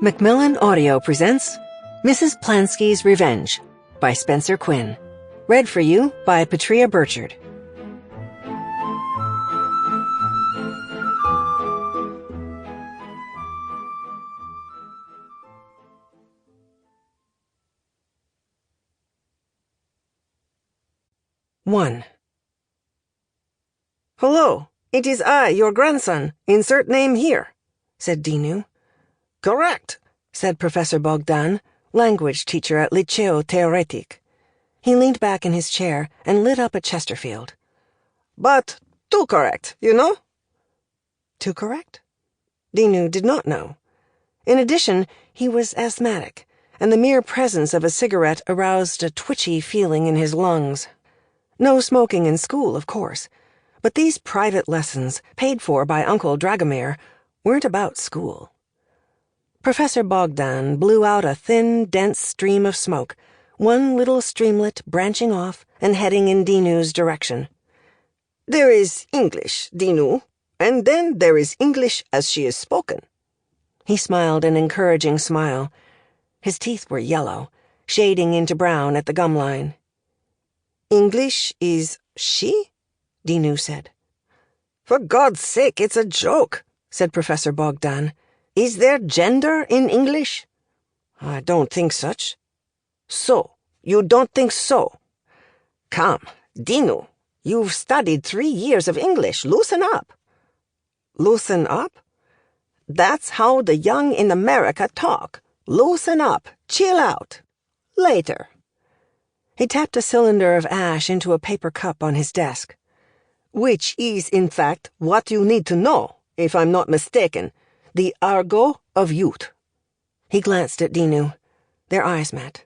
Macmillan Audio presents Mrs. Plansky's Revenge by Spencer Quinn. Read for you by Petrea Burchard. One. "Hello, it is I, your grandson. Insert name here," said Dinu. "Correct," said Professor Bogdan, language teacher at Liceo Teoretic. He leaned back in his chair and lit up at Chesterfield. "But too correct, you know?" Too correct? Dinu did not know. In addition, he was asthmatic, and the mere presence of a cigarette aroused a twitchy feeling in his lungs. No smoking in school, of course, but these private lessons, paid for by Uncle Dragomir, weren't about school. Professor Bogdan blew out a thin, dense stream of smoke, one little streamlet branching off and heading in Dinu's direction. "There is English, Dinu, and then there is English as she is spoken." He smiled an encouraging smile. His teeth were yellow, shading into brown at the gum line. "English is she?" Dinu said. "For God's sake, it's a joke," said Professor Bogdan. "Is there gender in English?" "I don't think such." "So, you don't think so? Come, Dinu, you've studied 3 years of English. Loosen up." "Loosen up?" "That's how the young in America talk. Loosen up. Chill out. Later." He tapped a cylinder of ash into a paper cup on his desk. "Which is, in fact, what you need to know, if I'm not mistaken. The argot of youth." He glanced at Dinu. Their eyes met.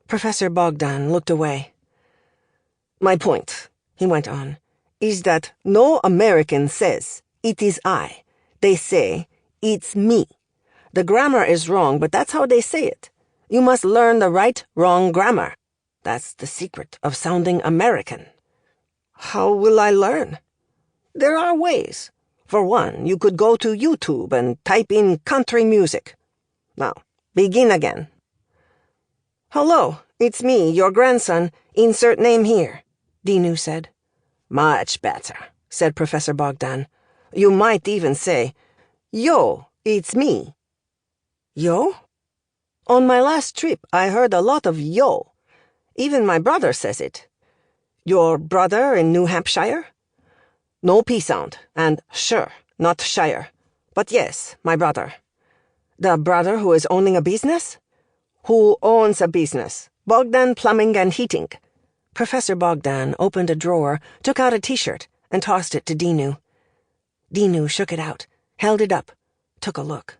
Professor Bogdan looked away. "My point," he went on, "is that no American says, 'It is I.' They say, 'It's me.' The grammar is wrong, but that's how they say it. You must learn the right, wrong grammar. That's the secret of sounding American." "How will I learn?" "There are ways. For one, you could go to YouTube and type in country music. Now, begin again." "Hello, it's me, your grandson. Insert name here," Dinu said. "Much better," said Professor Bogdan. "You might even say, 'Yo, it's me.'" "Yo?" "On my last trip, I heard a lot of yo. Even my brother says it." "Your brother in New Hampshire?" "No P sound, and sure, not shire. But yes, my brother." "The brother who is owning a business?" "Who owns a business? Bogdan Plumbing and Heating." Professor Bogdan opened a drawer, took out a T-shirt, and tossed it to Dinu. Dinu shook it out, held it up, took a look.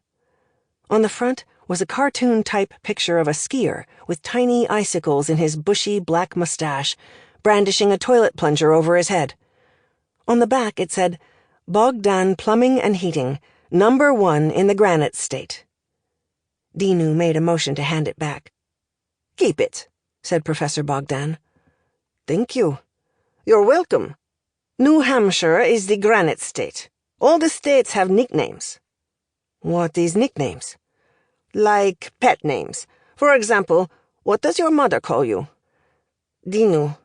On the front was a cartoon-type picture of a skier with tiny icicles in his bushy black mustache, brandishing a toilet plunger over his head. On the back it said, "Bogdan Plumbing and Heating, #1 in the Granite State." Dinu made a motion to hand it back. "Keep it," said Professor Bogdan. "Thank you." "You're welcome. New Hampshire is the Granite State. All the states have nicknames." "What is nicknames?" "Like pet names. For example, what does your mother call you?" "Dinu."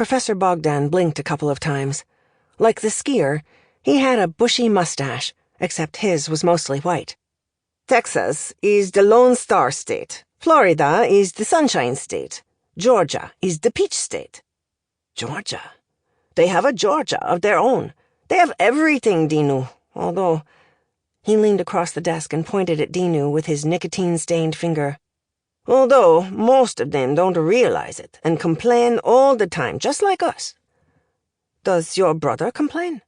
Professor Bogdan blinked a couple of times. Like the skier, he had a bushy mustache, except his was mostly white. "Texas is the Lone Star State. Florida is the Sunshine State. Georgia is the Peach State." "Georgia?" "They have a Georgia of their own. They have everything, Dinu, although—" He leaned across the desk and pointed at Dinu with his nicotine-stained finger. "Although most of them don't realize it and complain all the time, just like us." "Does your brother complain?"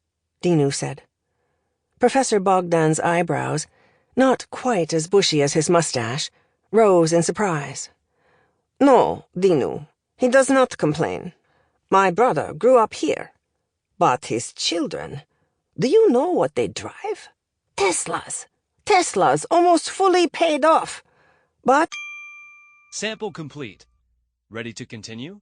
Dinu said. Professor Bogdan's eyebrows, not quite as bushy as his mustache, rose in surprise. "No, Dinu, he does not complain. My brother grew up here. But his children, do you know what they drive? Teslas. Teslas, almost fully paid off. But—" Sample complete. Ready to continue?